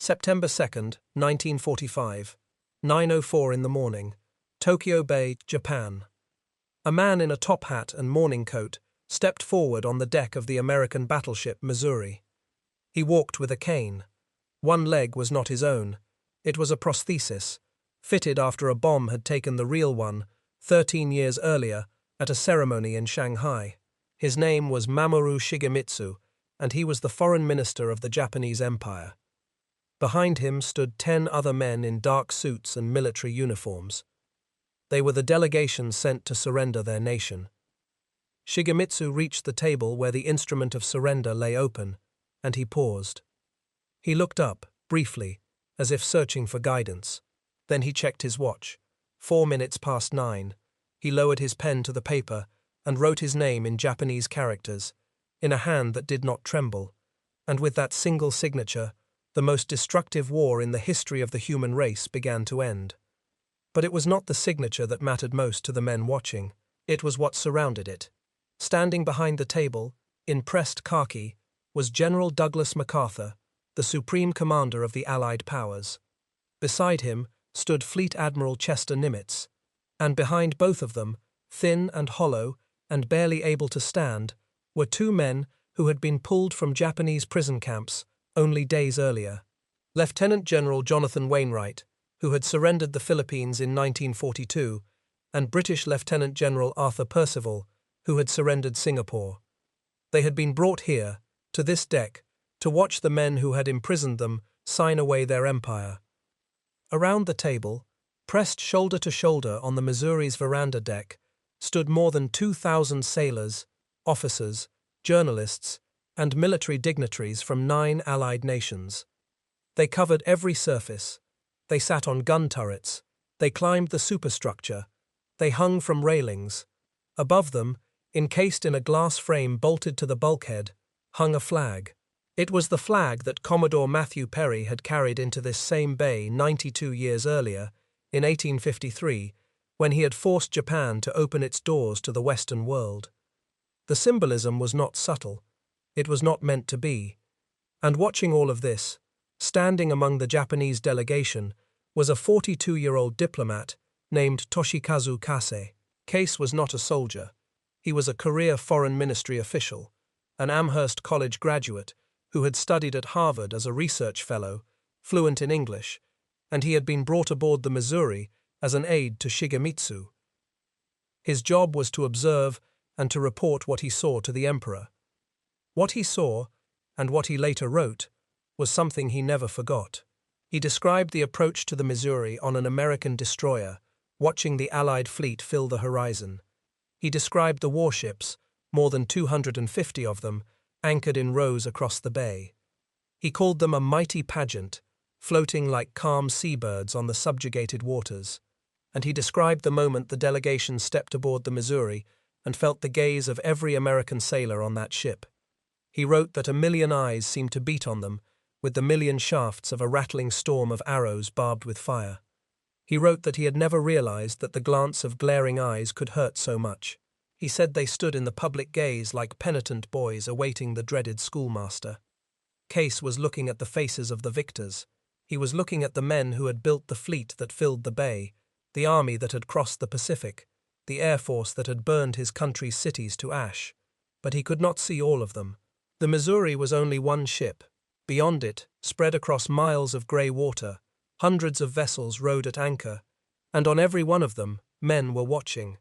September 2nd, 1945, 9:04 in the morning, Tokyo Bay, Japan. A man in a top hat and morning coat stepped forward on the deck of the American battleship Missouri. He walked with a cane. One leg was not his own. It was a prosthesis, fitted after a bomb had taken the real one 13 years earlier at a ceremony in Shanghai. His name was Mamoru Shigemitsu, and he was the foreign minister of the Japanese Empire. Behind him stood 10 other men in dark suits and military uniforms. They were the delegation sent to surrender their nation. Shigemitsu reached the table where the instrument of surrender lay open, and he paused. He looked up, briefly, as if searching for guidance. Then he checked his watch. 4 minutes past 9. He lowered his pen to the paper and wrote his name in Japanese characters, in a hand that did not tremble, and with that single signature, the most destructive war in the history of the human race began to end. But it was not the signature that mattered most to the men watching. It was what surrounded it. Standing behind the table, in pressed khaki, was General Douglas MacArthur, the supreme commander of the Allied powers. Beside him stood Fleet Admiral Chester Nimitz, and behind both of them, thin and hollow and barely able to stand, were 2 men who had been pulled from Japanese prison camps only days earlier. Lieutenant General Jonathan Wainwright, who had surrendered the Philippines in 1942, and British Lieutenant General Arthur Percival, who had surrendered Singapore. They had been brought here, to this deck, to watch the men who had imprisoned them sign away their empire. Around the table, pressed shoulder to shoulder on the Missouri's veranda deck, stood more than 2,000 sailors, officers, journalists, and military dignitaries from 9 Allied nations. They covered every surface. They sat on gun turrets. They climbed the superstructure. They hung from railings. Above them, encased in a glass frame bolted to the bulkhead, hung a flag. It was the flag that Commodore Matthew Perry had carried into this same bay 92 years earlier, in 1853, when he had forced Japan to open its doors to the Western world. The symbolism was not subtle. It was not meant to be. And watching all of this, standing among the Japanese delegation, was a 42-year-old diplomat named Toshikazu Kase. Case was not a soldier. He was a career foreign ministry official, an Amherst College graduate who had studied at Harvard as a research fellow, fluent in English, and he had been brought aboard the Missouri as an aide to Shigemitsu. His job was to observe and to report what he saw to the emperor. What he saw, and what he later wrote, was something he never forgot. He described the approach to the Missouri on an American destroyer, watching the Allied fleet fill the horizon. He described the warships, more than 250 of them, anchored in rows across the bay. He called them a mighty pageant, floating like calm seabirds on the subjugated waters. And he described the moment the delegation stepped aboard the Missouri and felt the gaze of every American sailor on that ship. He wrote that 1,000,000 eyes seemed to beat on them, with the 1,000,000 shafts of a rattling storm of arrows barbed with fire. He wrote that he had never realized that the glance of glaring eyes could hurt so much. He said they stood in the public gaze like penitent boys awaiting the dreaded schoolmaster. Case was looking at the faces of the victors. He was looking at the men who had built the fleet that filled the bay, the army that had crossed the Pacific, the air force that had burned his country's cities to ash. But he could not see all of them. The Missouri was only one ship. Beyond it, spread across miles of grey water, hundreds of vessels rode at anchor, and on every one of them, men were watching.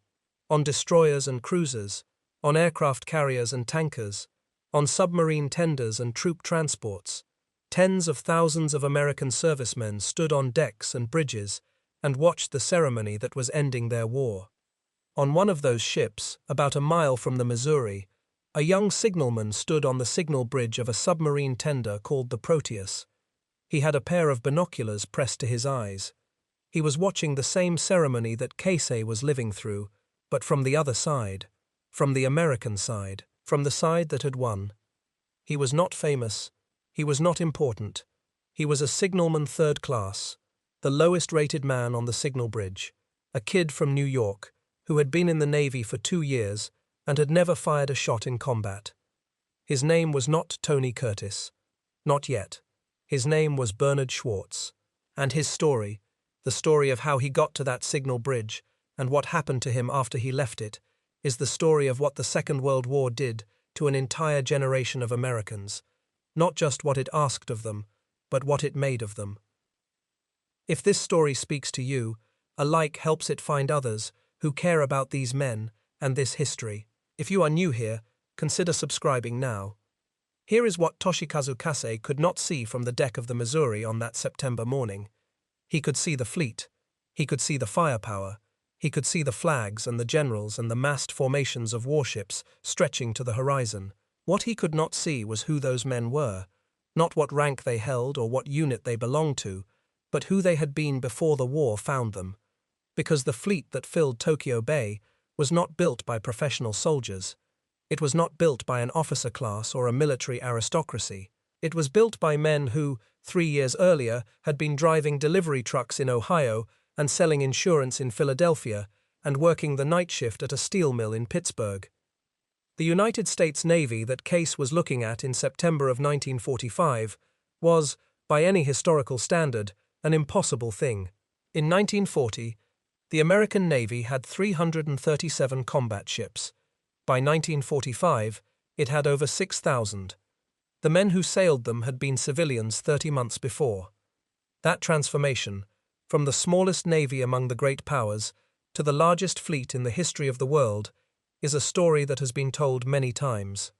On destroyers and cruisers, on aircraft carriers and tankers, on submarine tenders and troop transports, tens of thousands of American servicemen stood on decks and bridges and watched the ceremony that was ending their war. On one of those ships, about a mile from the Missouri, a young signalman stood on the signal bridge of a submarine tender called the Proteus. He had a pair of binoculars pressed to his eyes. He was watching the same ceremony that Casey was living through, but from the other side, from the American side, from the side that had won. He was not famous. He was not important. He was a signalman third class, the lowest-rated man on the signal bridge, a kid from New York who had been in the Navy for 2 years and had never fired a shot in combat. His name was not Tony Curtis. Not yet. His name was Bernard Schwartz. And his story, the story of how he got to that signal bridge and what happened to him after he left it, is the story of what the Second World War did to an entire generation of Americans, not just what it asked of them, but what it made of them. If this story speaks to you, a like helps it find others who care about these men and this history. If you are new here, consider subscribing now. Here is what Toshikazu Kase could not see from the deck of the Missouri on that September morning. He could see the fleet. He could see the firepower. He could see the flags and the generals and the massed formations of warships stretching to the horizon. What he could not see was who those men were, not what rank they held or what unit they belonged to, but who they had been before the war found them. Because the fleet that filled Tokyo Bay was not built by professional soldiers. It was not built by an officer class or a military aristocracy. It was built by men who, 3 years earlier, had been driving delivery trucks in Ohio and selling insurance in Philadelphia and working the night shift at a steel mill in Pittsburgh. The United States Navy that Case was looking at in September of 1945 was, by any historical standard, an impossible thing. In 1940, the American Navy had 337 combat ships. By 1945, it had over 6,000. The men who sailed them had been civilians 30 months before. That transformation, from the smallest navy among the great powers to the largest fleet in the history of the world, is a story that has been told many times.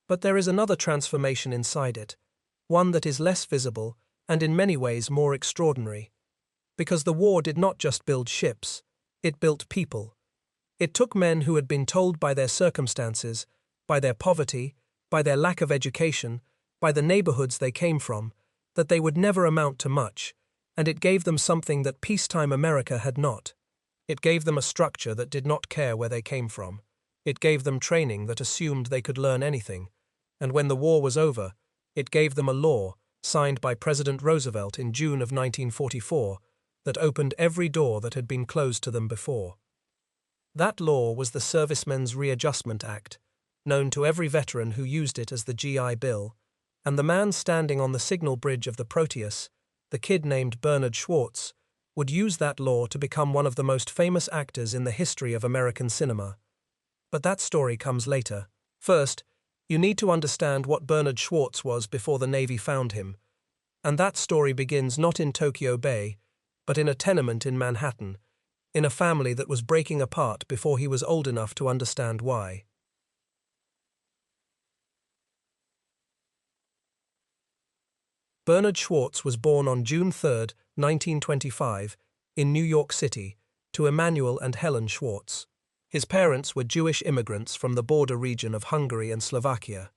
But there is another transformation inside it, one that is less visible and in many ways more extraordinary. Because the war did not just build ships, it built people. It took men who had been told by their circumstances, by their poverty, by their lack of education, by the neighborhoods they came from, that they would never amount to much, and it gave them something that peacetime America had not. It gave them a structure that did not care where they came from. It gave them training that assumed they could learn anything, and when the war was over, it gave them a law, signed by President Roosevelt in June of 1944, that opened every door that had been closed to them before. That law was the Servicemen's Readjustment Act, known to every veteran who used it as the GI Bill, and the man standing on the signal bridge of the Proteus, the kid named Bernard Schwartz, would use that law to become one of the most famous actors in the history of American cinema. But that story comes later. First, you need to understand what Bernard Schwartz was before the Navy found him, and that story begins not in Tokyo Bay, but in a tenement in Manhattan, in a family that was breaking apart before he was old enough to understand why. Bernard Schwartz was born on June 3, 1925, in New York City, to Emanuel and Helen Schwartz. His parents were Jewish immigrants from the border region of Hungary and Slovakia.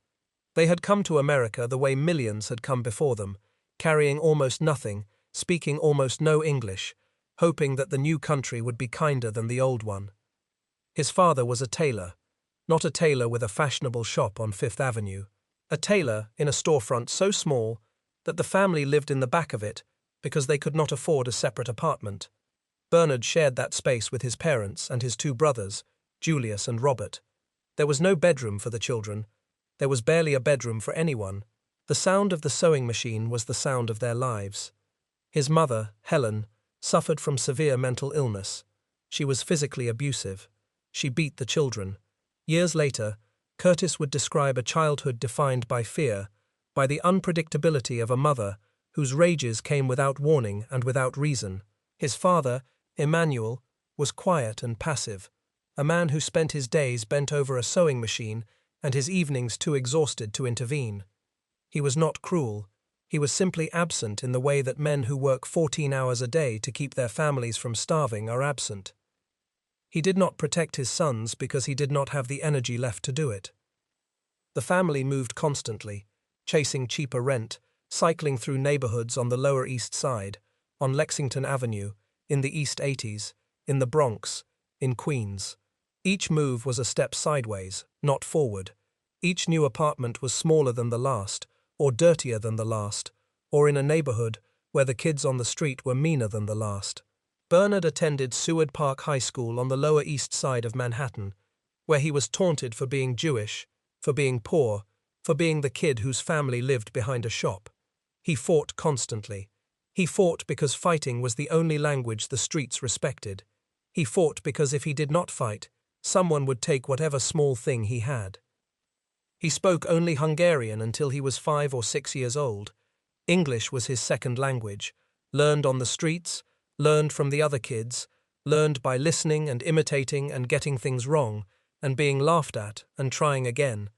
They had come to America the way millions had come before them, carrying almost nothing, speaking almost no English, hoping that the new country would be kinder than the old one. His father was a tailor, not a tailor with a fashionable shop on Fifth Avenue, a tailor in a storefront so small that the family lived in the back of it because they could not afford a separate apartment. Bernard shared that space with his parents and his two brothers, Julius and Robert. There was no bedroom for the children. There was barely a bedroom for anyone. The sound of the sewing machine was the sound of their lives. His mother, Helen, suffered from severe mental illness. She was physically abusive. She beat the children. Years later, Curtis would describe a childhood defined by fear, by the unpredictability of a mother whose rages came without warning and without reason. His father, Emanuel, was quiet and passive, a man who spent his days bent over a sewing machine and his evenings too exhausted to intervene. He was not cruel. He was simply absent in the way that men who work 14 hours a day to keep their families from starving are absent. He did not protect his sons because he did not have the energy left to do it. The family moved constantly, chasing cheaper rent, cycling through neighborhoods on the Lower East Side, on Lexington Avenue, in the East 80s, in the Bronx, in Queens. Each move was a step sideways, not forward. Each new apartment was smaller than the last, or dirtier than the last, or in a neighborhood where the kids on the street were meaner than the last. Bernard attended Seward Park High School on the Lower East Side of Manhattan, where he was taunted for being Jewish, for being poor, for being the kid whose family lived behind a shop. He fought constantly. He fought because fighting was the only language the streets respected. He fought because if he did not fight, someone would take whatever small thing he had. He spoke only Hungarian until he was 5 or 6 years old. English was his second language, learned on the streets, learned from the other kids, learned by listening and imitating and getting things wrong, and being laughed at and trying again.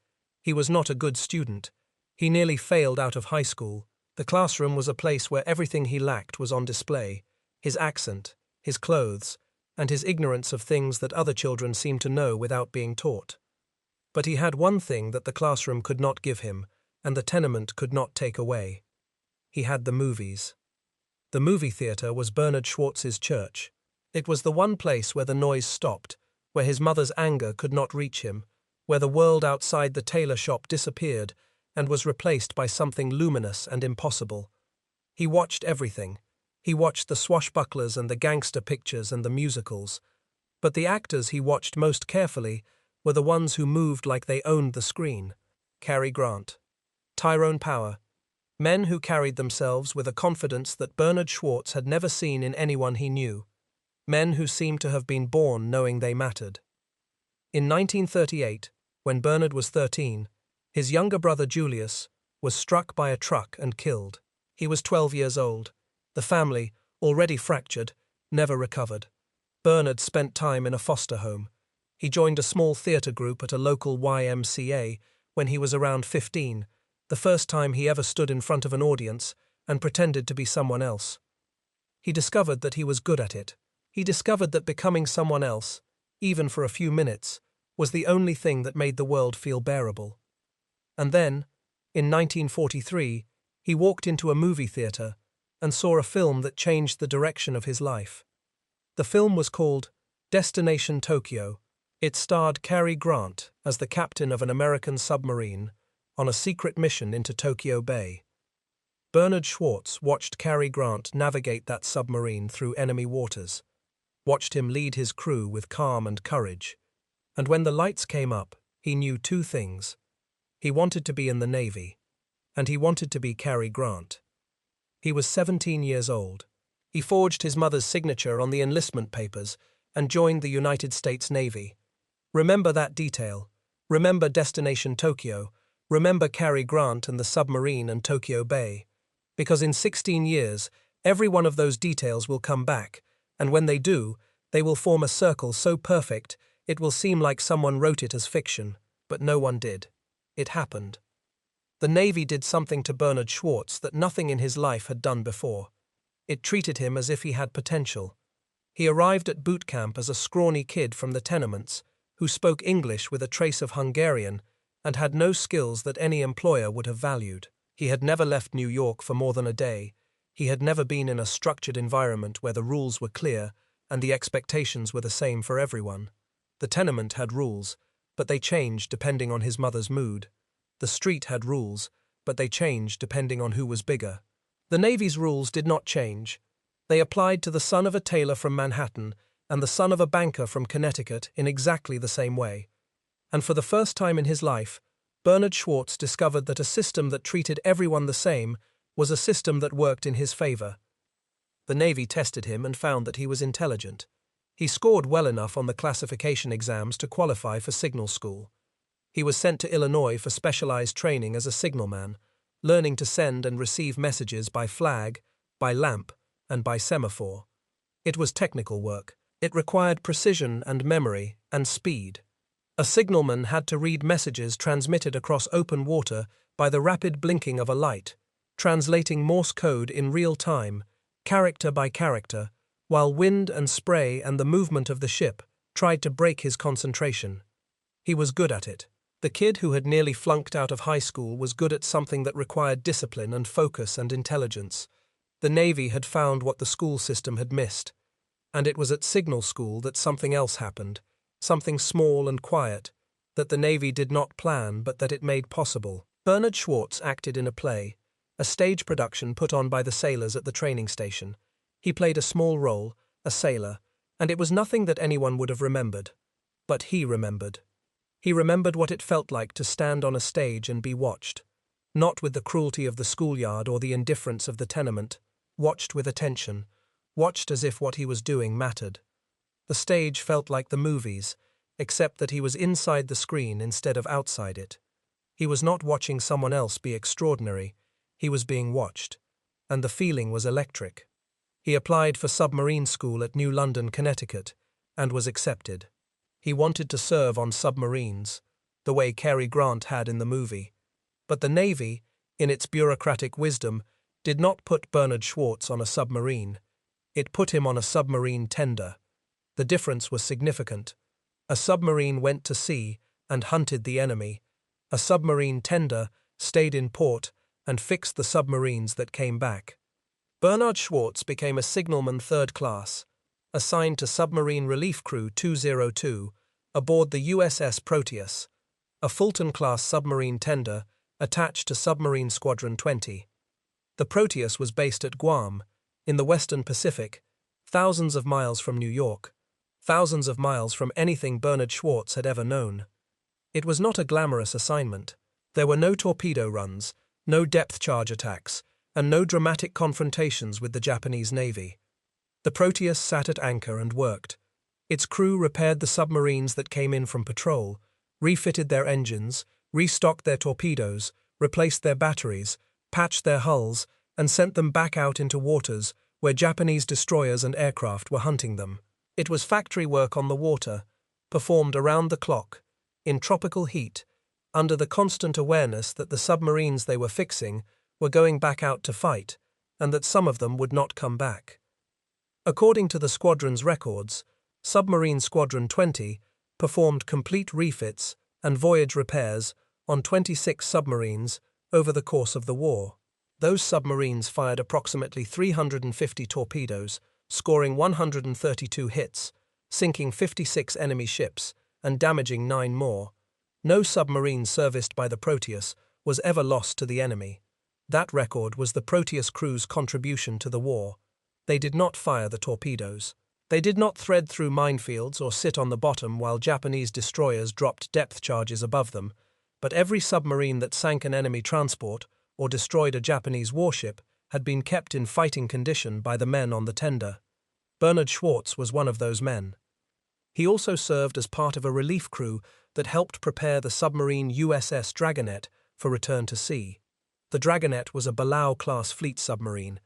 He was not a good student. He nearly failed out of high school. The classroom was a place where everything he lacked was on display: his accent, his clothes, and his ignorance of things that other children seemed to know without being taught. But he had one thing that the classroom could not give him, and the tenement could not take away. He had the movies. The movie theater was Bernard Schwartz's church. It was the one place where the noise stopped, where his mother's anger could not reach him, where the world outside the tailor shop disappeared and was replaced by something luminous and impossible. He watched everything. He watched the swashbucklers and the gangster pictures and the musicals. But the actors he watched most carefully were the ones who moved like they owned the screen. Cary Grant, Tyrone Power, men who carried themselves with a confidence that Bernard Schwartz had never seen in anyone he knew. Men who seemed to have been born knowing they mattered. In 1938, when Bernard was 13, his younger brother Julius was struck by a truck and killed. He was 12 years old. The family, already fractured, never recovered. Bernard spent time in a foster home. He joined a small theater group at a local YMCA when he was around 15, the first time he ever stood in front of an audience and pretended to be someone else. He discovered that he was good at it. He discovered that becoming someone else, even for a few minutes, was the only thing that made the world feel bearable. And then, in 1943, he walked into a movie theater and saw a film that changed the direction of his life. The film was called Destination Tokyo. It starred Cary Grant as the captain of an American submarine on a secret mission into Tokyo Bay. Bernard Schwartz watched Cary Grant navigate that submarine through enemy waters, watched him lead his crew with calm and courage. And when the lights came up, he knew two things. He wanted to be in the Navy, and he wanted to be Cary Grant. He was 17 years old. He forged his mother's signature on the enlistment papers and joined the United States Navy. Remember that detail. Remember Destination Tokyo. Remember Cary Grant and the submarine and Tokyo Bay. Because in 16 years, every one of those details will come back, and when they do, they will form a circle so perfect it will seem like someone wrote it as fiction, but no one did. It happened. The Navy did something to Bernard Schwartz that nothing in his life had done before. It treated him as if he had potential. He arrived at boot camp as a scrawny kid from the tenements, who spoke English with a trace of Hungarian and had no skills that any employer would have valued. He had never left New York for more than a day. He had never been in a structured environment where the rules were clear and the expectations were the same for everyone. The tenement had rules, but they changed depending on his mother's mood. The street had rules, but they changed depending on who was bigger. The Navy's rules did not change. They applied to the son of a tailor from Manhattan and the son of a banker from Connecticut in exactly the same way. And for the first time in his life, Bernard Schwartz discovered that a system that treated everyone the same was a system that worked in his favor. The Navy tested him and found that he was intelligent. He scored well enough on the classification exams to qualify for signal school. He was sent to Illinois for specialized training as a signalman, learning to send and receive messages by flag, by lamp, and by semaphore. It was technical work. It required precision and memory and speed. A signalman had to read messages transmitted across open water by the rapid blinking of a light, translating Morse code in real time, character by character, while wind and spray and the movement of the ship tried to break his concentration. He was good at it. The kid who had nearly flunked out of high school was good at something that required discipline and focus and intelligence. The Navy had found what the school system had missed, and it was at signal school that something else happened, something small and quiet, that the Navy did not plan but that it made possible. Bernard Schwartz acted in a play, a stage production put on by the sailors at the training station. He played a small role, a sailor, and it was nothing that anyone would have remembered. But he remembered. He remembered what it felt like to stand on a stage and be watched. not with the cruelty of the schoolyard or the indifference of the tenement, watched with attention, watched as if what he was doing mattered. The stage felt like the movies, except that he was inside the screen instead of outside it. He was not watching someone else be extraordinary, he was being watched, and the feeling was electric. He applied for submarine school at New London, Connecticut, and was accepted. He wanted to serve on submarines, the way Cary Grant had in the movie. But the Navy, in its bureaucratic wisdom, did not put Bernard Schwartz on a submarine. It put him on a submarine tender. The difference was significant. A submarine went to sea and hunted the enemy. A submarine tender stayed in port and fixed the submarines that came back. Bernard Schwartz became a signalman 3rd class, assigned to Submarine Relief Crew 202 aboard the USS Proteus, a Fulton-class submarine tender attached to Submarine Squadron 20. The Proteus was based at Guam, in the Western Pacific, thousands of miles from New York, thousands of miles from anything Bernard Schwartz had ever known. It was not a glamorous assignment. There were no torpedo runs, no depth charge attacks, and no dramatic confrontations with the Japanese Navy. The Proteus sat at anchor and worked. Its crew repaired the submarines that came in from patrol, refitted their engines, restocked their torpedoes, replaced their batteries, patched their hulls, and sent them back out into waters where Japanese destroyers and aircraft were hunting them. It was factory work on the water, performed around the clock, in tropical heat, under the constant awareness that the submarines they were fixing were going back out to fight, and that some of them would not come back. According to the squadron's records, Submarine Squadron 20 performed complete refits and voyage repairs on 26 submarines over the course of the war. Those submarines fired approximately 350 torpedoes, scoring 132 hits, sinking 56 enemy ships, and damaging 9 more. No submarine serviced by the Proteus was ever lost to the enemy. That record was the Proteus crew's contribution to the war. They did not fire the torpedoes. They did not thread through minefields or sit on the bottom while Japanese destroyers dropped depth charges above them, but every submarine that sank an enemy transport or destroyed a Japanese warship had been kept in fighting condition by the men on the tender. Bernard Schwartz was one of those men. He also served as part of a relief crew that helped prepare the submarine USS Dragonet for return to sea. The Dragonet was a Balao-class fleet submarine,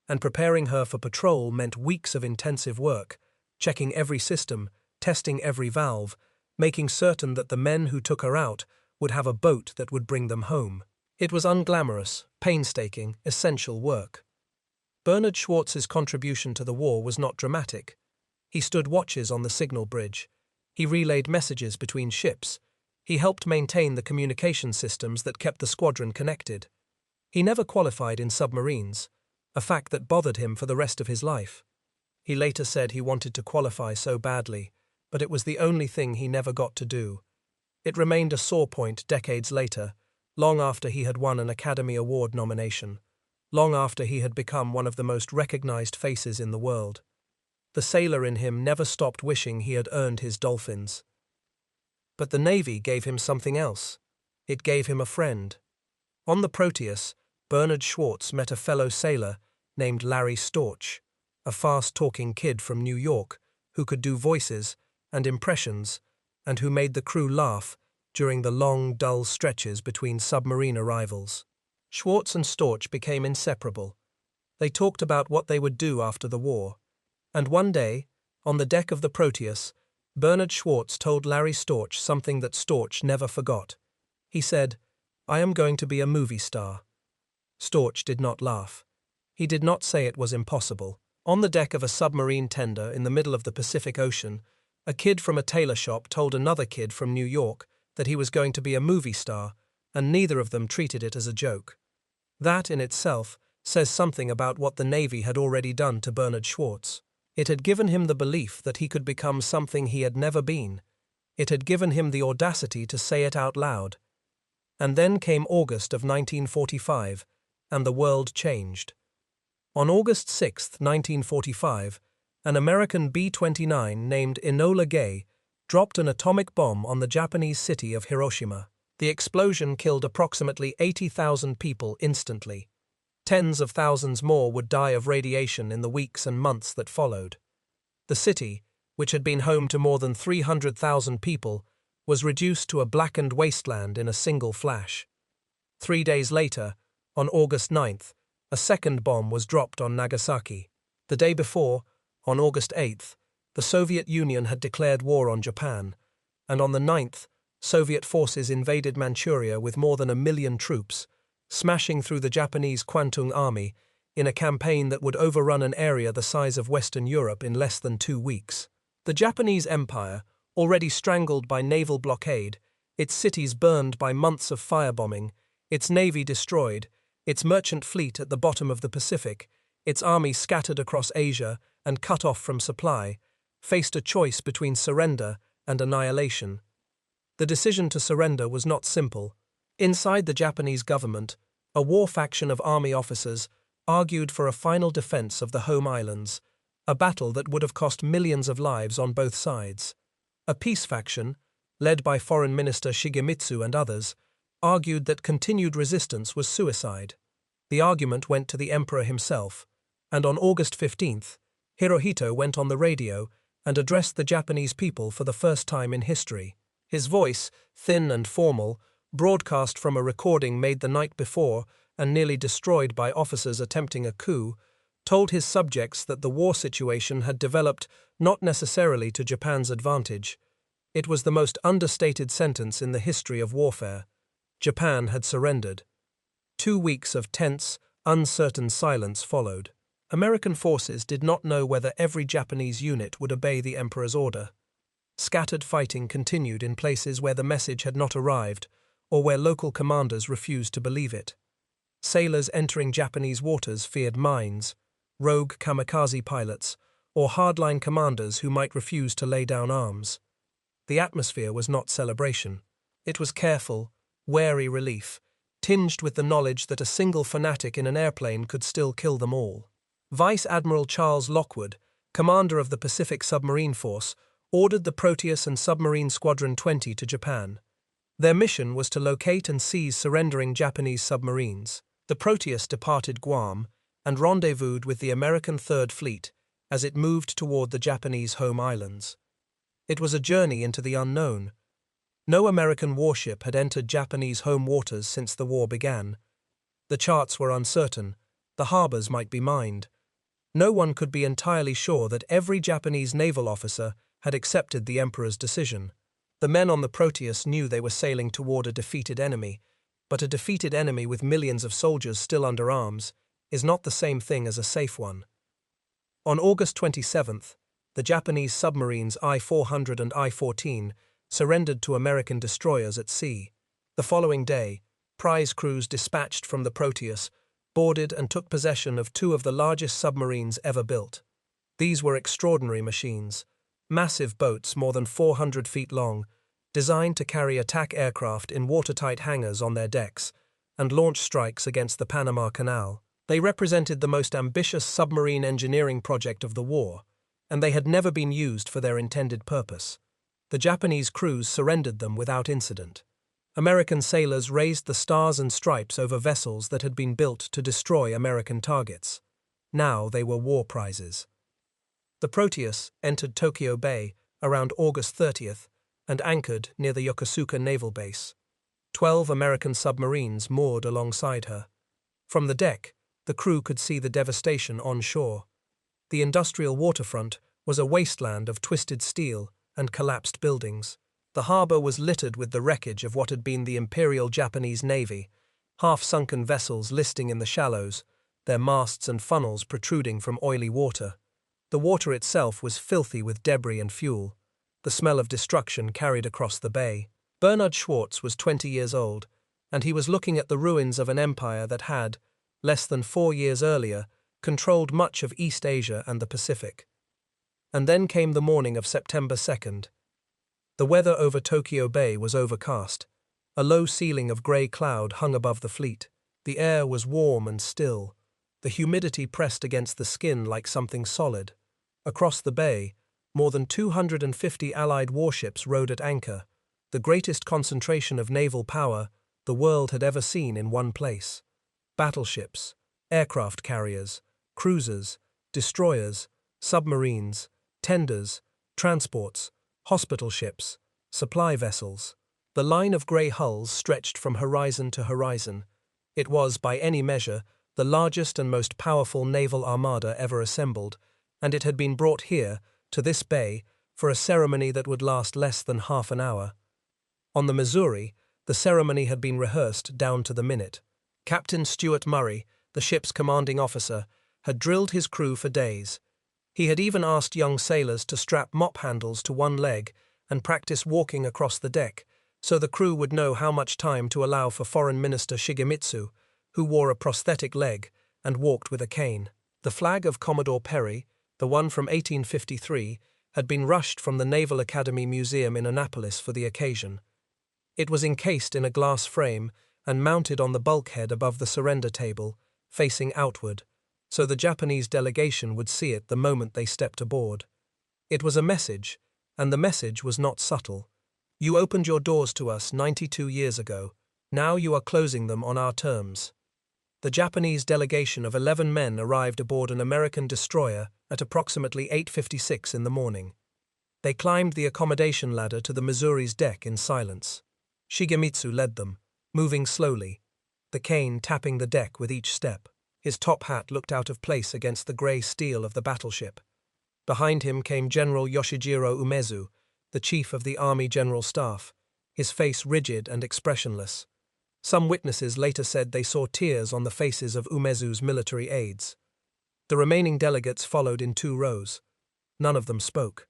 and preparing her for patrol meant weeks of intensive work, checking every system, testing every valve, making certain that the men who took her out would have a boat that would bring them home. It was unglamorous, painstaking, essential work. Bernard Schwartz's contribution to the war was not dramatic. He stood watches on the signal bridge. He relayed messages between ships. He helped maintain the communication systems that kept the squadron connected. He never qualified in submarines, a fact that bothered him for the rest of his life. He later said he wanted to qualify so badly, but it was the only thing he never got to do. It remained a sore point decades later, long after he had won an Academy Award nomination, long after he had become one of the most recognized faces in the world. The sailor in him never stopped wishing he had earned his dolphins. But the Navy gave him something else. It gave him a friend. On the Proteus, Bernard Schwartz met a fellow sailor named Larry Storch, a fast-talking kid from New York who could do voices and impressions and who made the crew laugh during the long, dull stretches between submarine arrivals. Schwartz and Storch became inseparable. They talked about what they would do after the war. And one day, on the deck of the Proteus, Bernard Schwartz told Larry Storch something that Storch never forgot. He said, "I am going to be a movie star." Storch did not laugh. He did not say it was impossible. On the deck of a submarine tender in the middle of the Pacific Ocean, a kid from a tailor shop told another kid from New York that he was going to be a movie star, and neither of them treated it as a joke. That, in itself, says something about what the Navy had already done to Bernard Schwartz. It had given him the belief that he could become something he had never been. It had given him the audacity to say it out loud. And then came August of 1945, and the world changed. On August 6, 1945, an American B-29 named Enola Gay dropped an atomic bomb on the Japanese city of Hiroshima. The explosion killed approximately 80,000 people instantly. Tens of thousands more would die of radiation in the weeks and months that followed. The city, which had been home to more than 300,000 people, was reduced to a blackened wasteland in a single flash. 3 days later, on August 9th, a second bomb was dropped on Nagasaki. The day before, on August 8th, the Soviet Union had declared war on Japan, and on the 9th, Soviet forces invaded Manchuria with more than 1 million troops, smashing through the Japanese Kwantung Army in a campaign that would overrun an area the size of Western Europe in less than 2 weeks. The Japanese Empire, already strangled by naval blockade, its cities burned by months of firebombing, its navy destroyed, its merchant fleet at the bottom of the Pacific, its army scattered across Asia and cut off from supply, faced a choice between surrender and annihilation. The decision to surrender was not simple. Inside the Japanese government, a war faction of army officers argued for a final defense of the home islands, a battle that would have cost millions of lives on both sides. A peace faction, led by Foreign Minister Shigemitsu and others, argued that continued resistance was suicide. The argument went to the emperor himself, and on August 15th, Hirohito went on the radio and addressed the Japanese people for the first time in history. His voice, thin and formal, broadcast from a recording made the night before and nearly destroyed by officers attempting a coup, told his subjects that the war situation had developed not necessarily to Japan's advantage. It was the most understated sentence in the history of warfare. Japan had surrendered. 2 weeks of tense, uncertain silence followed. American forces did not know whether every Japanese unit would obey the emperor's order. Scattered fighting continued in places where the message had not arrived, or where local commanders refused to believe it. Sailors entering Japanese waters feared mines, rogue kamikaze pilots, or hardline commanders who might refuse to lay down arms. The atmosphere was not celebration. It was careful, wary relief, tinged with the knowledge that a single fanatic in an airplane could still kill them all. Vice Admiral Charles Lockwood, commander of the Pacific Submarine Force, ordered the Proteus and Submarine Squadron 20 to Japan. Their mission was to locate and seize surrendering Japanese submarines. The Proteus departed Guam and rendezvoused with the American Third Fleet as it moved toward the Japanese home islands. It was a journey into the unknown. No American warship had entered Japanese home waters since the war began. The charts were uncertain. The harbors might be mined. No one could be entirely sure that every Japanese naval officer had accepted the emperor's decision. The men on the Proteus knew they were sailing toward a defeated enemy, but a defeated enemy with millions of soldiers still under arms is not the same thing as a safe one. On August 27th, the Japanese submarines I-400 and I-14 surrendered to American destroyers at sea. The following day, prize crews dispatched from the Proteus boarded and took possession of 2 of the largest submarines ever built. These were extraordinary machines, massive boats more than 400 feet long, designed to carry attack aircraft in watertight hangars on their decks and launch strikes against the Panama Canal. They represented the most ambitious submarine engineering project of the war, and they had never been used for their intended purpose. The Japanese crews surrendered them without incident. American sailors raised the stars and stripes over vessels that had been built to destroy American targets. Now they were war prizes. The Proteus entered Tokyo Bay around August 30th and anchored near the Yokosuka Naval Base. 12 American submarines moored alongside her. From the deck, the crew could see the devastation on shore. The industrial waterfront was a wasteland of twisted steel and collapsed buildings. The harbor was littered with the wreckage of what had been the Imperial Japanese Navy, half-sunken vessels listing in the shallows, their masts and funnels protruding from oily water. The water itself was filthy with debris and fuel. The smell of destruction carried across the bay. Bernard Schwartz was 20 years old, and he was looking at the ruins of an empire that had, less than 4 years earlier, controlled much of East Asia and the Pacific. And then came the morning of September 2nd. The weather over Tokyo Bay was overcast. A low ceiling of grey cloud hung above the fleet. The air was warm and still. The humidity pressed against the skin like something solid. Across the bay, more than 250 Allied warships rode at anchor, the greatest concentration of naval power the world had ever seen in one place. Battleships, aircraft carriers, cruisers, destroyers, submarines, tenders, transports, hospital ships, supply vessels. The line of grey hulls stretched from horizon to horizon. It was, by any measure, the largest and most powerful naval armada ever assembled, and it had been brought here, to this bay, for a ceremony that would last less than half an hour. On the Missouri, the ceremony had been rehearsed down to the minute. Captain Stuart Murray, the ship's commanding officer, had drilled his crew for days. He had even asked young sailors to strap mop handles to one leg and practice walking across the deck, so the crew would know how much time to allow for Foreign Minister Shigemitsu, who wore a prosthetic leg and walked with a cane. The flag of Commodore Perry, the one from 1853, had been rushed from the Naval Academy Museum in Annapolis for the occasion. It was encased in a glass frame and mounted on the bulkhead above the surrender table, facing outward, so the Japanese delegation would see it the moment they stepped aboard. It was a message, and the message was not subtle. You opened your doors to us 92 years ago. Now you are closing them on our terms. The Japanese delegation of 11 men arrived aboard an American destroyer at approximately 8:56 in the morning. They climbed the accommodation ladder to the Missouri's deck in silence. Shigemitsu led them, moving slowly, the cane tapping the deck with each step. His top hat looked out of place against the grey steel of the battleship. Behind him came General Yoshijiro Umezu, the chief of the Army General Staff, his face rigid and expressionless. Some witnesses later said they saw tears on the faces of Umezu's military aides. The remaining delegates followed in 2 rows. None of them spoke.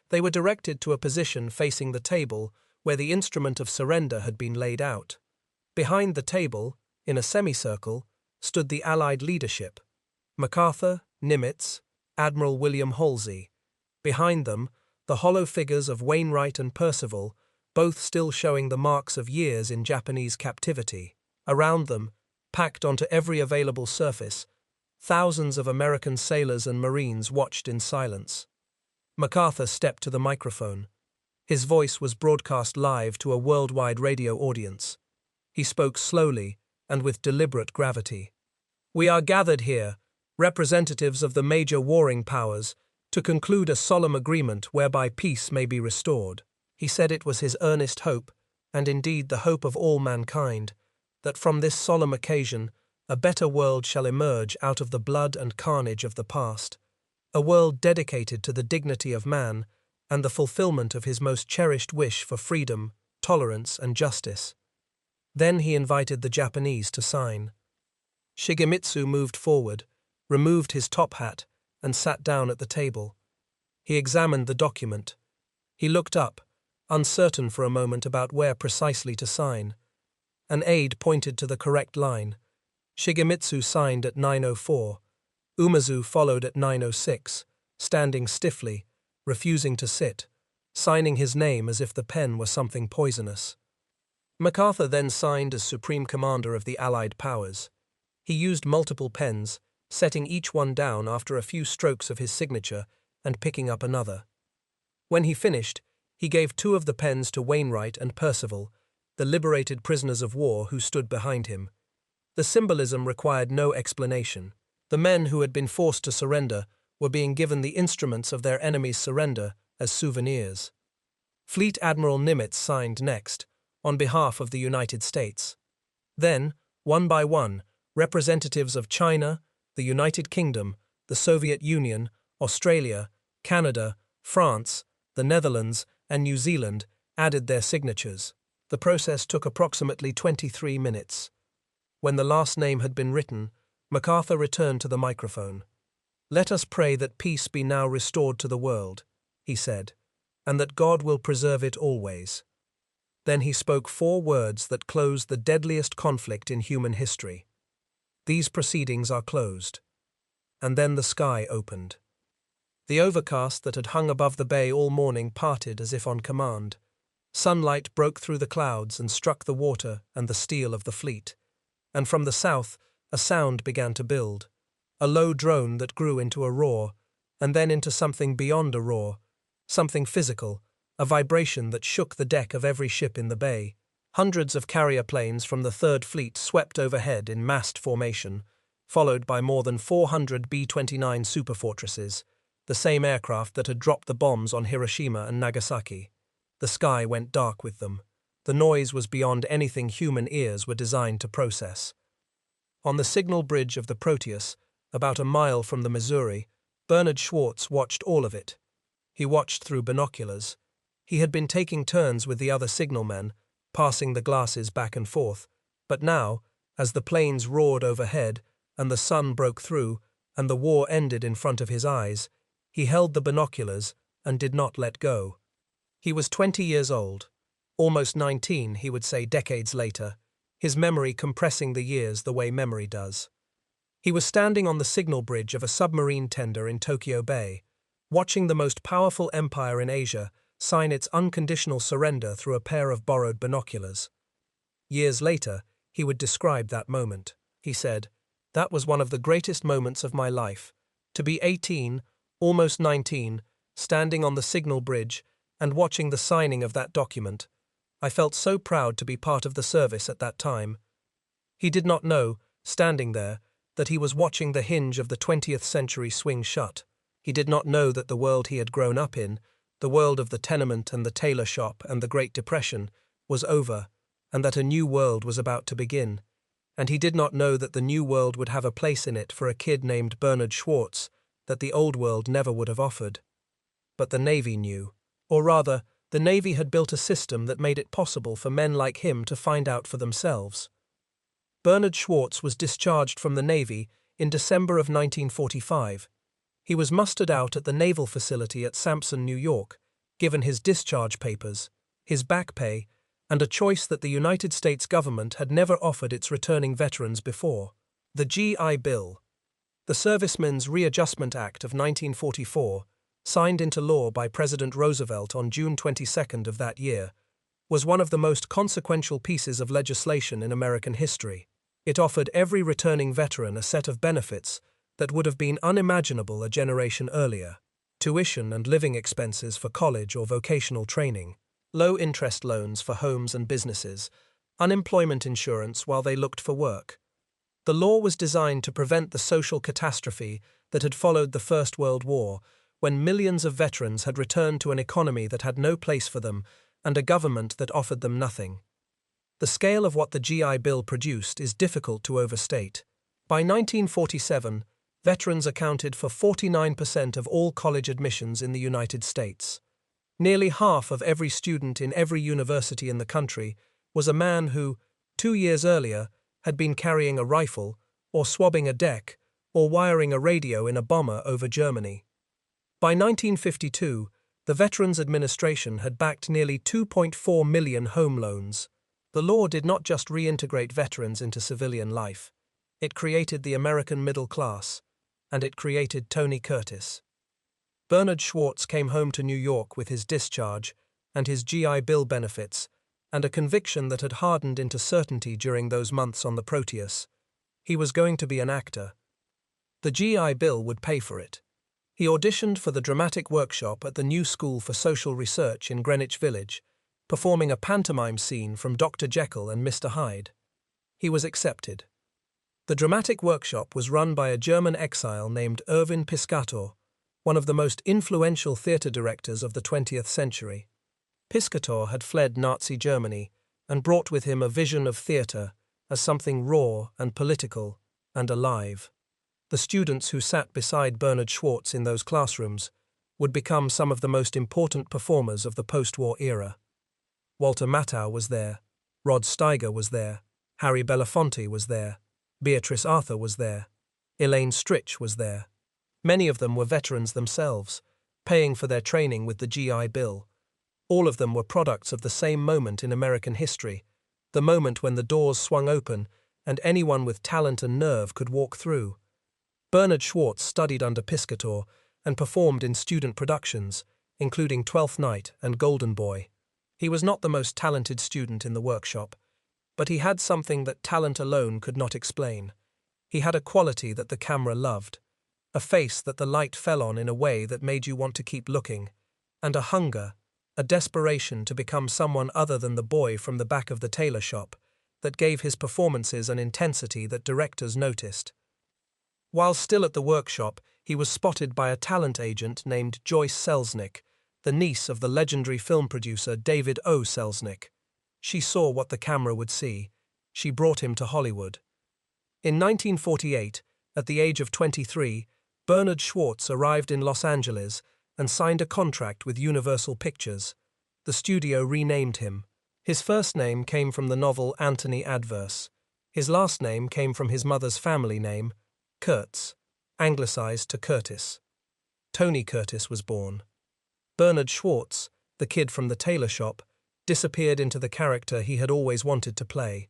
They were directed to a position facing the table where the instrument of surrender had been laid out. Behind the table, in a semicircle, stood the Allied leadership: MacArthur, Nimitz, Admiral William Halsey. Behind them, the hollow figures of Wainwright and Percival, both still showing the marks of years in Japanese captivity. Around them, packed onto every available surface, thousands of American sailors and Marines watched in silence. MacArthur stepped to the microphone. His voice was broadcast live to a worldwide radio audience. He spoke slowly and with deliberate gravity. "We are gathered here, representatives of the major warring powers, to conclude a solemn agreement whereby peace may be restored." He said it was his earnest hope, and indeed the hope of all mankind, that from this solemn occasion a better world shall emerge out of the blood and carnage of the past, a world dedicated to the dignity of man and the fulfillment of his most cherished wish for freedom, tolerance, and justice. Then he invited the Japanese to sign. Shigemitsu moved forward, removed his top hat, and sat down at the table. He examined the document. He looked up, uncertain for a moment about where precisely to sign. An aide pointed to the correct line. Shigemitsu signed at 9:04. Umezu followed at 9:06, standing stiffly, refusing to sit, signing his name as if the pen were something poisonous. MacArthur then signed as Supreme Commander of the Allied powers. He used multiple pens, setting each one down after a few strokes of his signature and picking up another. When he finished, he gave 2 of the pens to Wainwright and Percival, the liberated prisoners of war who stood behind him. The symbolism required no explanation. The men who had been forced to surrender were being given the instruments of their enemy's surrender as souvenirs. Fleet Admiral Nimitz signed next, on behalf of the United States. Then, one by one, representatives of China, the United Kingdom, the Soviet Union, Australia, Canada, France, the Netherlands, and New Zealand added their signatures. The process took approximately 23 minutes. When the last name had been written, MacArthur returned to the microphone. "Let us pray that peace be now restored to the world," he said, "and that God will preserve it always." Then he spoke 4 words that closed the deadliest conflict in human history. "These proceedings are closed." And then the sky opened. The overcast that had hung above the bay all morning parted as if on command. Sunlight broke through the clouds and struck the water and the steel of the fleet. And from the south, a sound began to build, a low drone that grew into a roar, and then into something beyond a roar, something physical, a vibration that shook the deck of every ship in the bay. Hundreds of carrier planes from the Third Fleet swept overhead in massed formation, followed by more than 400 B-29 superfortresses, the same aircraft that had dropped the bombs on Hiroshima and Nagasaki. The sky went dark with them. The noise was beyond anything human ears were designed to process. On the signal bridge of the Proteus, about a mile from the Missouri, Bernard Schwartz watched all of it. He watched through binoculars. He had been taking turns with the other signalmen, passing the glasses back and forth, but now, as the planes roared overhead, and the sun broke through, and the war ended in front of his eyes, he held the binoculars and did not let go. He was 20 years old. Almost 19, he would say decades later, his memory compressing the years the way memory does. He was standing on the signal bridge of a submarine tender in Tokyo Bay, watching the most powerful empire in Asia sign its unconditional surrender through a pair of borrowed binoculars. Years later, he would describe that moment. He said, "That was one of the greatest moments of my life. To be 18, almost 19, standing on the signal bridge and watching the signing of that document. I felt so proud to be part of the service at that time." He did not know, standing there, that he was watching the hinge of the 20th century swing shut. He did not know that the world he had grown up in, the world of the tenement and the tailor shop and the Great Depression, was over, and that a new world was about to begin. And he did not know that the new world would have a place in it for a kid named Bernard Schwartz that the old world never would have offered. But the Navy knew. Or rather, the Navy had built a system that made it possible for men like him to find out for themselves. Bernard Schwartz was discharged from the Navy in December of 1945. He was mustered out at the naval facility at Sampson, New York, given his discharge papers, his back pay, and a choice that the United States government had never offered its returning veterans before: the GI Bill. The Servicemen's Readjustment Act of 1944, signed into law by President Roosevelt on June 22 of that year, was one of the most consequential pieces of legislation in American history. It offered every returning veteran a set of benefits that would have been unimaginable a generation earlier: tuition and living expenses for college or vocational training, low-interest loans for homes and businesses, unemployment insurance while they looked for work. The law was designed to prevent the social catastrophe that had followed the First World War, when millions of veterans had returned to an economy that had no place for them and a government that offered them nothing. The scale of what the GI Bill produced is difficult to overstate. By 1947, veterans accounted for 49% of all college admissions in the United States. Nearly half of every student in every university in the country was a man who, 2 years earlier, had been carrying a rifle, or swabbing a deck, or wiring a radio in a bomber over Germany. By 1952, the Veterans Administration had backed nearly 2.4 million home loans. The law did not just reintegrate veterans into civilian life. It created the American middle class, and it created Tony Curtis. Bernard Schwartz came home to New York with his discharge and his GI Bill benefits, and a conviction that had hardened into certainty during those months on the Proteus. He was going to be an actor. The GI Bill would pay for it. He auditioned for the dramatic workshop at the New School for Social Research in Greenwich Village, performing a pantomime scene from Dr. Jekyll and Mr. Hyde. He was accepted. The dramatic workshop was run by a German exile named Erwin Piscator, one of the most influential theatre directors of the 20th century. Piscator had fled Nazi Germany and brought with him a vision of theatre as something raw and political and alive. The students who sat beside Bernard Schwartz in those classrooms would become some of the most important performers of the post-war era. Walter Matthau was there, Rod Steiger was there, Harry Belafonte was there, Beatrice Arthur was there, Elaine Stritch was there. Many of them were veterans themselves, paying for their training with the GI Bill. All of them were products of the same moment in American history, the moment when the doors swung open and anyone with talent and nerve could walk through. Bernard Schwartz studied under Piscator and performed in student productions, including Twelfth Night and Golden Boy. He was not the most talented student in the workshop, but he had something that talent alone could not explain. He had a quality that the camera loved, a face that the light fell on in a way that made you want to keep looking, and a hunger, a desperation to become someone other than the boy from the back of the tailor shop, that gave his performances an intensity that directors noticed. While still at the workshop, he was spotted by a talent agent named Joyce Selznick, the niece of the legendary film producer David O. Selznick. She saw what the camera would see. She brought him to Hollywood. In 1948, at the age of 23, Bernard Schwartz arrived in Los Angeles and signed a contract with Universal Pictures. The studio renamed him. His first name came from the novel Antony Adverse. His last name came from his mother's family name, Kurtz, anglicized to Curtis. Tony Curtis was born. Bernard Schwartz, the kid from the tailor shop, disappeared into the character he had always wanted to play.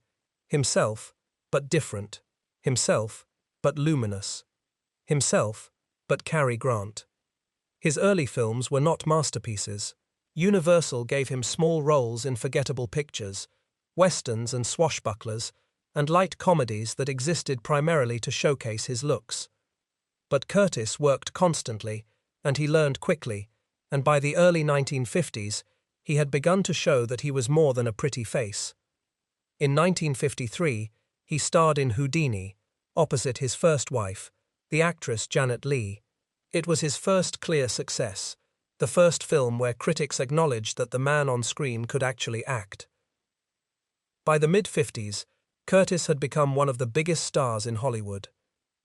Himself, but different. Himself, but luminous. Himself, but Cary Grant. His early films were not masterpieces. Universal gave him small roles in forgettable pictures, westerns and swashbucklers, and light comedies that existed primarily to showcase his looks. But Curtis worked constantly, and he learned quickly, and by the early 1950s, he had begun to show that he was more than a pretty face. In 1953, he starred in Houdini, opposite his first wife, the actress Janet Leigh. It was his first clear success, the first film where critics acknowledged that the man on screen could actually act. By the mid-50s, Curtis had become one of the biggest stars in Hollywood.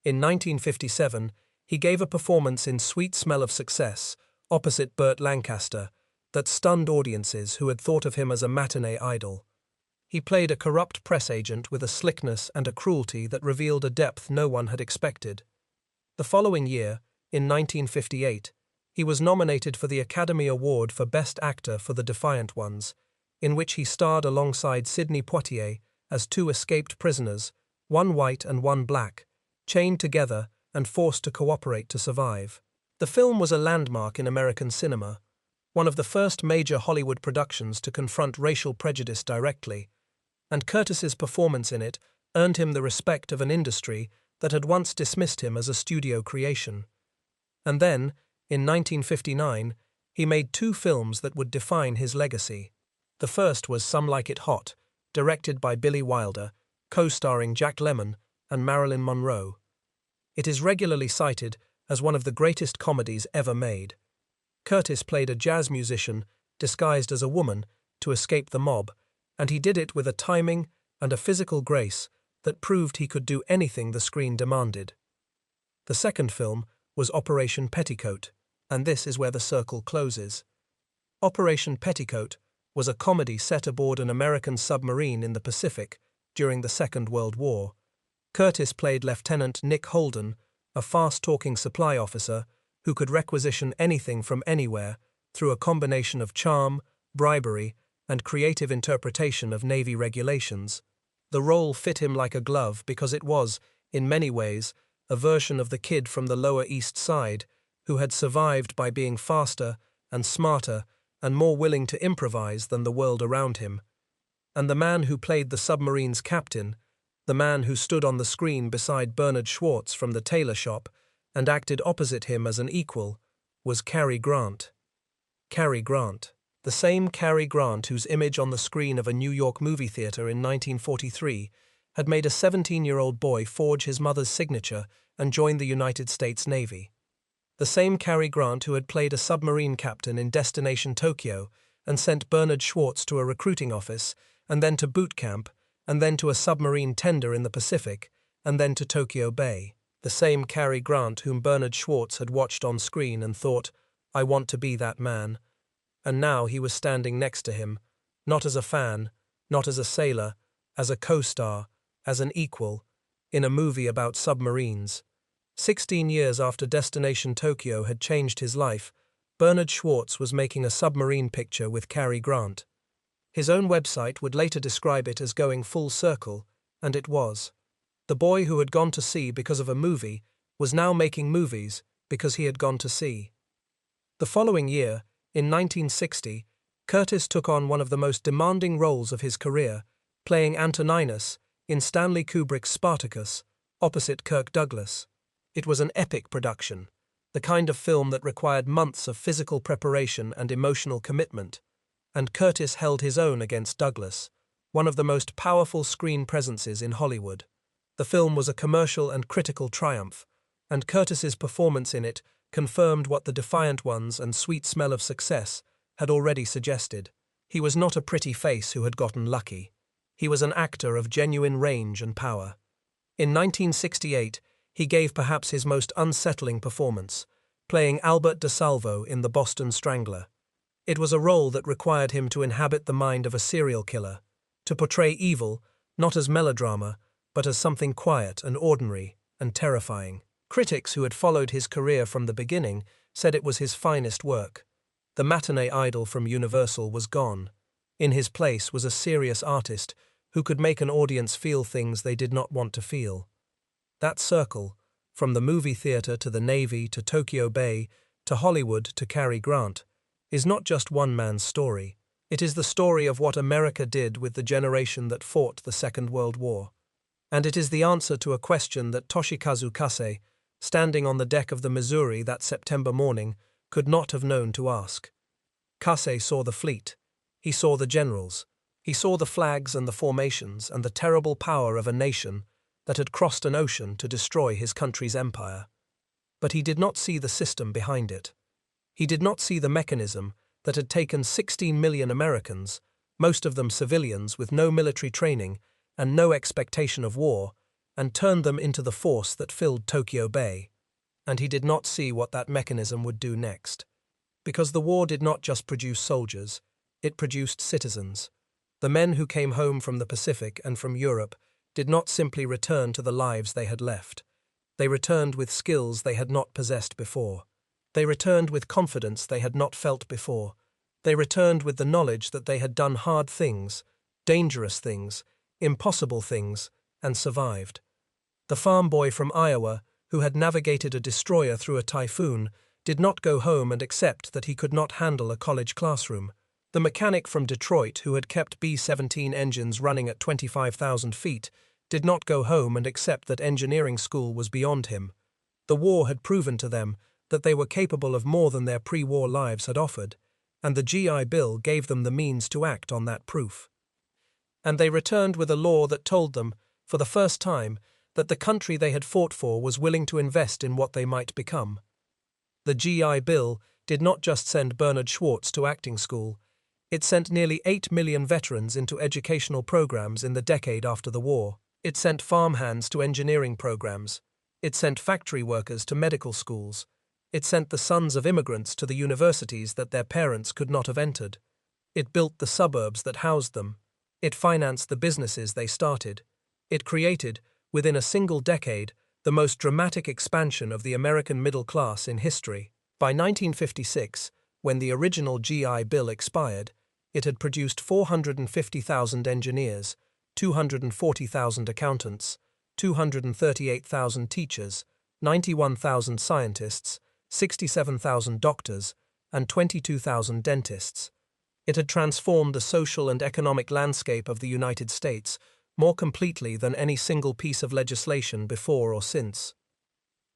In 1957, he gave a performance in Sweet Smell of Success, opposite Burt Lancaster, that stunned audiences who had thought of him as a matinee idol. He played a corrupt press agent with a slickness and a cruelty that revealed a depth no one had expected. The following year, in 1958, he was nominated for the Academy Award for Best Actor for The Defiant Ones, in which he starred alongside Sidney Poitier as two escaped prisoners, one white and one black, chained together and forced to cooperate to survive. The film was a landmark in American cinema, one of the first major Hollywood productions to confront racial prejudice directly, and Curtis's performance in it earned him the respect of an industry that had once dismissed him as a studio creation. And then, in 1959, he made two films that would define his legacy. The first was Some Like It Hot, directed by Billy Wilder, co-starring Jack Lemmon and Marilyn Monroe. It is regularly cited as one of the greatest comedies ever made. Curtis played a jazz musician disguised as a woman to escape the mob, and he did it with a timing and a physical grace that proved he could do anything the screen demanded. The second film was Operation Petticoat, and this is where the circle closes. Operation Petticoat was a comedy set aboard an American submarine in the Pacific during the Second World War. Curtis played Lieutenant Nick Holden, a fast-talking supply officer who could requisition anything from anywhere through a combination of charm, bribery, and creative interpretation of Navy regulations. The role fit him like a glove because it was, in many ways, a version of the kid from the Lower East Side who had survived by being faster and smarter and more willing to improvise than the world around him. And the man who played the submarine's captain, the man who stood on the screen beside Bernard Schwartz from the tailor shop and acted opposite him as an equal, was Cary Grant. Cary Grant, the same Cary Grant whose image on the screen of a New York movie theater in 1943 had made a 17-year-old boy forge his mother's signature and join the United States Navy. The same Cary Grant who had played a submarine captain in Destination Tokyo and sent Bernard Schwartz to a recruiting office, and then to boot camp, and then to a submarine tender in the Pacific, and then to Tokyo Bay. The same Cary Grant whom Bernard Schwartz had watched on screen and thought, "I want to be that man." And now he was standing next to him, not as a fan, not as a sailor, as a co-star, as an equal, in a movie about submarines. 16 years after Destination Tokyo had changed his life, Bernard Schwartz was making a submarine picture with Cary Grant. His own website would later describe it as going full circle, and it was. The boy who had gone to sea because of a movie was now making movies because he had gone to sea. The following year, in 1960, Curtis took on one of the most demanding roles of his career, playing Antoninus in Stanley Kubrick's Spartacus, opposite Kirk Douglas. It was an epic production, the kind of film that required months of physical preparation and emotional commitment. and Curtis held his own against Douglas, one of the most powerful screen presences in Hollywood. The film was a commercial and critical triumph, and Curtis's performance in it confirmed what the Defiant Ones and Sweet Smell of Success had already suggested. He was not a pretty face who had gotten lucky. He was an actor of genuine range and power. In 1968, he gave perhaps his most unsettling performance, playing Albert DeSalvo in The Boston Strangler. It was a role that required him to inhabit the mind of a serial killer, to portray evil, not as melodrama, but as something quiet and ordinary and terrifying. Critics who had followed his career from the beginning said it was his finest work. The matinee idol from Universal was gone. In his place was a serious artist who could make an audience feel things they did not want to feel. That circle, from the movie theater to the Navy to Tokyo Bay to Hollywood to Cary Grant, is not just one man's story. It is the story of what America did with the generation that fought the Second World War. And it is the answer to a question that Toshikazu Kase, standing on the deck of the Missouri that September morning, could not have known to ask. Kase saw the fleet. He saw the generals. He saw the flags and the formations and the terrible power of a nation that had crossed an ocean to destroy his country's empire. But he did not see the system behind it. He did not see the mechanism that had taken 16 million Americans, most of them civilians with no military training and no expectation of war, and turned them into the force that filled Tokyo Bay. And he did not see what that mechanism would do next. Because the war did not just produce soldiers, it produced citizens. The men who came home from the Pacific and from Europe did not simply return to the lives they had left. They returned with skills they had not possessed before. They returned with confidence they had not felt before. They returned with the knowledge that they had done hard things, dangerous things, impossible things, and survived. The farm boy from Iowa, who had navigated a destroyer through a typhoon, did not go home and accept that he could not handle a college classroom. The mechanic from Detroit, who had kept B-17 engines running at 25,000 feet, did not go home and accept that engineering school was beyond him. The war had proven to them that they were capable of more than their pre-war lives had offered, and the GI Bill gave them the means to act on that proof. And they returned with a law that told them, for the first time, that the country they had fought for was willing to invest in what they might become. The GI Bill did not just send Bernard Schwartz to acting school. It sent nearly 8 million veterans into educational programs in the decade after the war. It sent farmhands to engineering programs. It sent factory workers to medical schools. It sent the sons of immigrants to the universities that their parents could not have entered. It built the suburbs that housed them. It financed the businesses they started. It created, within a single decade, the most dramatic expansion of the American middle class in history. By 1956, when the original GI Bill expired, it had produced 450,000 engineers, 240,000 accountants, 238,000 teachers, 91,000 scientists, 67,000 doctors, and 22,000 dentists. It had transformed the social and economic landscape of the United States more completely than any single piece of legislation before or since.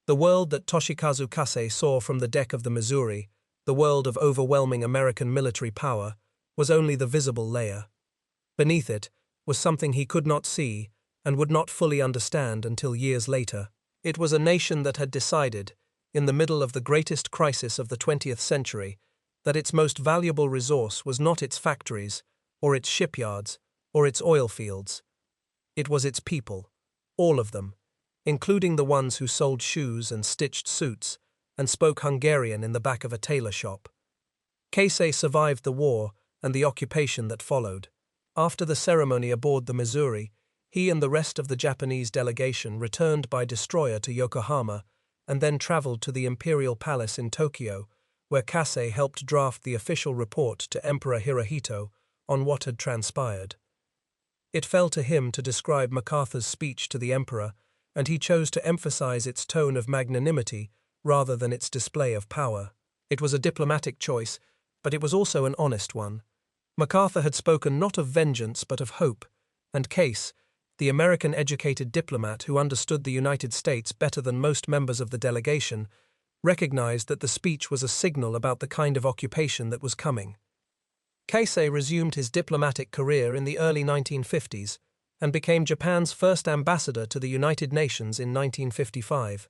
The world that Toshikazu Kase saw from the deck of the Missouri, the world of overwhelming American military power, was only the visible layer. Beneath it was something he could not see and would not fully understand until years later. It was a nation that had decided, in the middle of the greatest crisis of the 20th century, that its most valuable resource was not its factories, or its shipyards, or its oil fields. It was its people, all of them, including the ones who sold shoes and stitched suits and spoke Hungarian in the back of a tailor shop. Kase survived the war and the occupation that followed. After the ceremony aboard the Missouri, he and the rest of the Japanese delegation returned by destroyer to Yokohama and then traveled to the Imperial Palace in Tokyo, where Kase helped draft the official report to Emperor Hirohito on what had transpired. It fell to him to describe MacArthur's speech to the emperor, and he chose to emphasize its tone of magnanimity rather than its display of power. It was a diplomatic choice, but it was also an honest one. MacArthur had spoken not of vengeance but of hope, and Case, the American-educated diplomat who understood the United States better than most members of the delegation, recognized that the speech was a signal about the kind of occupation that was coming. Keisei resumed his diplomatic career in the early 1950s and became Japan's first ambassador to the United Nations in 1955.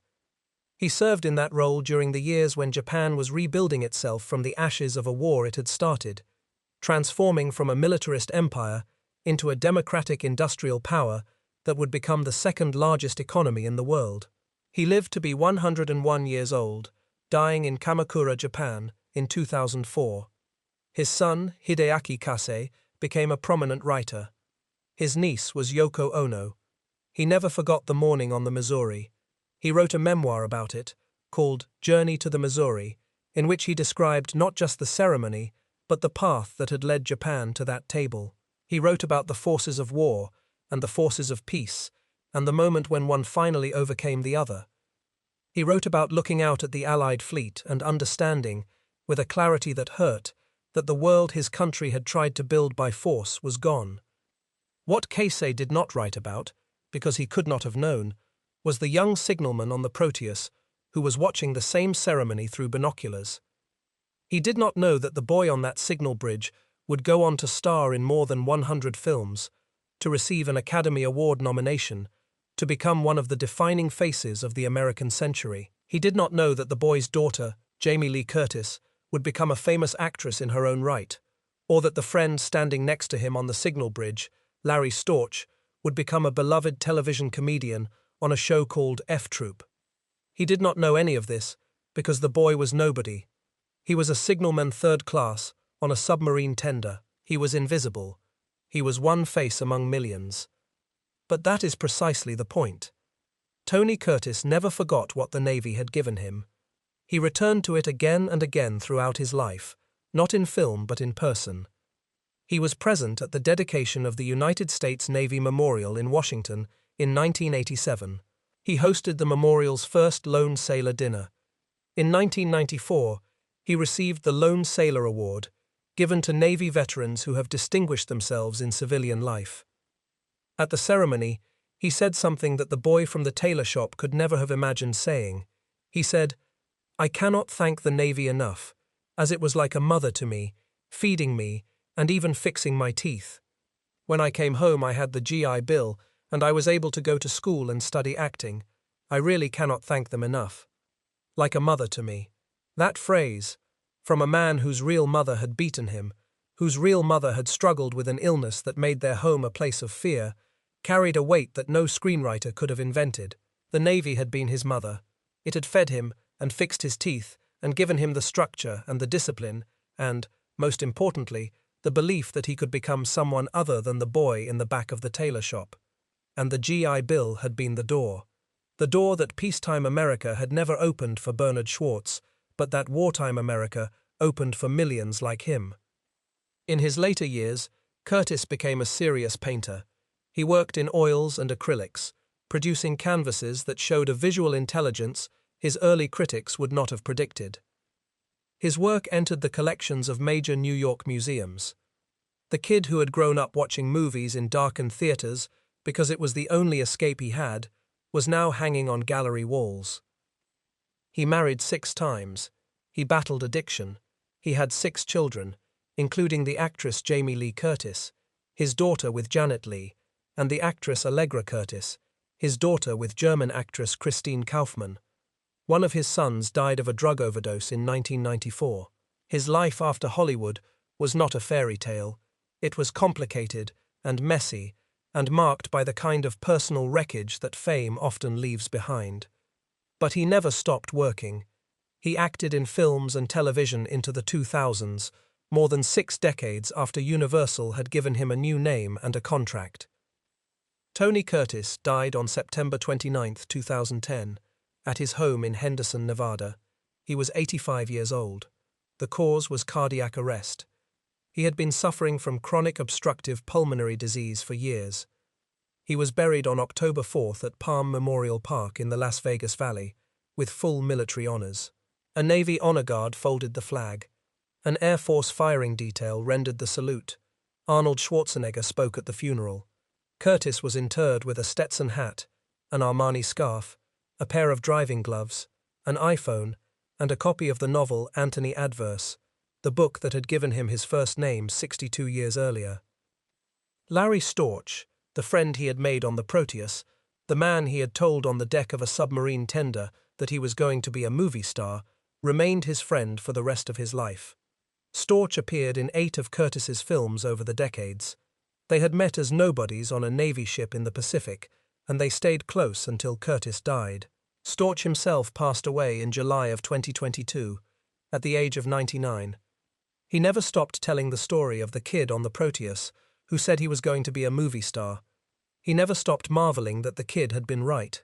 He served in that role during the years when Japan was rebuilding itself from the ashes of a war it had started, transforming from a militarist empire into a democratic industrial power that would become the second largest economy in the world. He lived to be 101 years old, dying in Kamakura, Japan, in 2004. His son, Hideaki Kase, became a prominent writer. His niece was Yoko Ono. He never forgot the morning on the Missouri. He wrote a memoir about it, called Journey to the Missouri, in which he described not just the ceremony, but the path that had led Japan to that table. He wrote about the forces of war and the forces of peace, and the moment when one finally overcame the other. He wrote about looking out at the Allied fleet and understanding, with a clarity that hurt, that the world his country had tried to build by force was gone. What Keisei did not write about, because he could not have known, was the young signalman on the Proteus who was watching the same ceremony through binoculars. He did not know that the boy on that signal bridge would go on to star in more than 100 films, to receive an Academy Award nomination, to become one of the defining faces of the American century. He did not know that the boy's daughter, Jamie Lee Curtis, would become a famous actress in her own right, or that the friend standing next to him on the signal bridge, Larry Storch, would become a beloved television comedian on a show called F Troop. He did not know any of this because the boy was nobody. He was a signalman third class on a submarine tender. He was invisible. He was one face among millions. But that is precisely the point. Tony Curtis never forgot what the Navy had given him. He returned to it again and again throughout his life, not in film but in person. He was present at the dedication of the United States Navy Memorial in Washington in 1987. He hosted the memorial's first Lone Sailor dinner. In 1994, he received the Lone Sailor Award, given to Navy veterans who have distinguished themselves in civilian life. At the ceremony, he said something that the boy from the tailor shop could never have imagined saying. He said, "I cannot thank the Navy enough, as it was like a mother to me, feeding me, and even fixing my teeth. When I came home I had the GI Bill, and I was able to go to school and study acting. I really cannot thank them enough. Like a mother to me." That phrase, from a man whose real mother had beaten him, whose real mother had struggled with an illness that made their home a place of fear, carried a weight that no screenwriter could have invented. The Navy had been his mother. It had fed him and fixed his teeth and given him the structure and the discipline and, most importantly, the belief that he could become someone other than the boy in the back of the tailor shop. And the GI Bill had been the door that peacetime America had never opened for Bernard Schwartz, but that wartime America opened for millions like him. In his later years, Curtis became a serious painter. He worked in oils and acrylics, producing canvases that showed a visual intelligence his early critics would not have predicted. His work entered the collections of major New York museums. The kid who had grown up watching movies in darkened theaters because it was the only escape he had was now hanging on gallery walls. He married 6 times. He battled addiction. He had 6 children, including the actress Jamie Lee Curtis, his daughter with Janet Leigh, and the actress Allegra Curtis, his daughter with German actress Christine Kaufmann. One of his sons died of a drug overdose in 1994. His life after Hollywood was not a fairy tale. It was complicated and messy and marked by the kind of personal wreckage that fame often leaves behind. But he never stopped working. He acted in films and television into the 2000s, more than 6 decades after Universal had given him a new name and a contract. Tony Curtis died on September 29, 2010, at his home in Henderson, Nevada. He was 85 years old. The cause was cardiac arrest. He had been suffering from chronic obstructive pulmonary disease for years. He was buried on October 4th at Palm Memorial Park in the Las Vegas Valley, with full military honors. A Navy honor guard folded the flag. An Air Force firing detail rendered the salute. Arnold Schwarzenegger spoke at the funeral. Curtis was interred with a Stetson hat, an Armani scarf, a pair of driving gloves, an iPhone, and a copy of the novel Anthony Adverse, the book that had given him his first name 62 years earlier. Larry Storch, the friend he had made on the Proteus, the man he had told on the deck of a submarine tender that he was going to be a movie star, remained his friend for the rest of his life. Storch appeared in 8 of Curtis's films over the decades. They had met as nobodies on a Navy ship in the Pacific, and they stayed close until Curtis died. Storch himself passed away in July of 2022, at the age of 99. He never stopped telling the story of the kid on the Proteus who said he was going to be a movie star. He never stopped marveling that the kid had been right.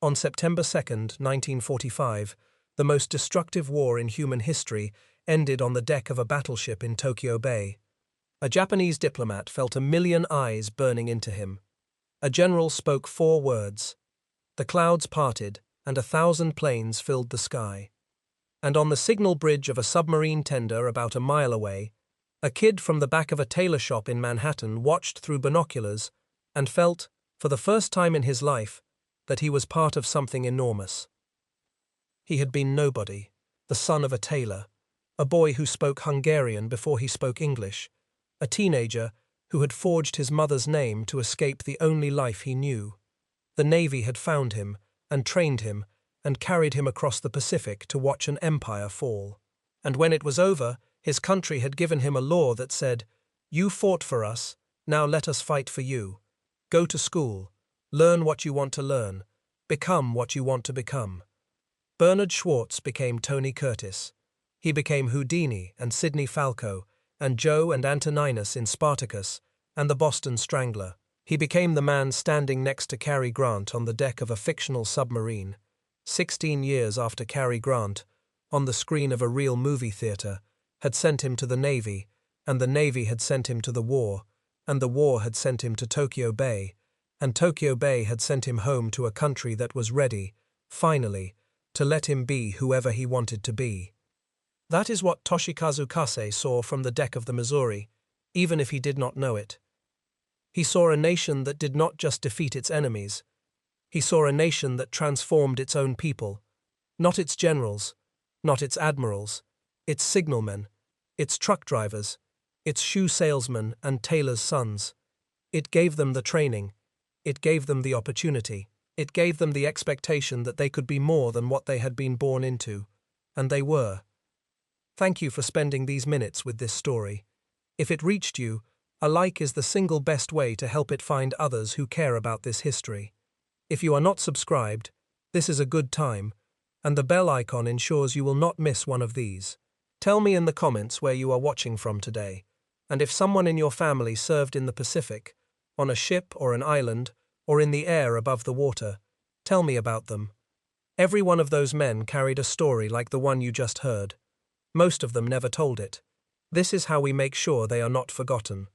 On September 2, 1945, the most destructive war in human history ended on the deck of a battleship in Tokyo Bay. A Japanese diplomat felt 1,000,000 eyes burning into him. A general spoke 4 words. The clouds parted, and 1,000 planes filled the sky. And on the signal bridge of a submarine tender about a mile away, a kid from the back of a tailor shop in Manhattan watched through binoculars and felt, for the first time in his life, that he was part of something enormous. He had been nobody, the son of a tailor, a boy who spoke Hungarian before he spoke English, a teenager who had forged his mother's name to escape the only life he knew. The Navy had found him and trained him and carried him across the Pacific to watch an empire fall. And when it was over, his country had given him a law that said, "You fought for us, now let us fight for you. Go to school, learn what you want to learn, become what you want to become." Bernard Schwartz became Tony Curtis. He became Houdini and Sidney Falco, and Joe and Antoninus in Spartacus, and the Boston Strangler. He became the man standing next to Cary Grant on the deck of a fictional submarine. 16 years after Cary Grant, on the screen of a real movie theater, had sent him to the Navy, and the Navy had sent him to the war, and the war had sent him to Tokyo Bay, and Tokyo Bay had sent him home to a country that was ready, finally, to let him be whoever he wanted to be. That is what Toshikazu Kase saw from the deck of the Missouri, even if he did not know it. He saw a nation that did not just defeat its enemies. He saw a nation that transformed its own people, not its generals, not its admirals, its signalmen, its truck drivers, its shoe salesmen and tailors' sons. It gave them the training, it gave them the opportunity, it gave them the expectation that they could be more than what they had been born into, and they were. Thank you for spending these minutes with this story. If it reached you, a like is the single best way to help it find others who care about this history. If you are not subscribed, this is a good time, and the bell icon ensures you will not miss one of these. Tell me in the comments where you are watching from today, and if someone in your family served in the Pacific, on a ship or an island, or in the air above the water, tell me about them. Every one of those men carried a story like the one you just heard. Most of them never told it. This is how we make sure they are not forgotten.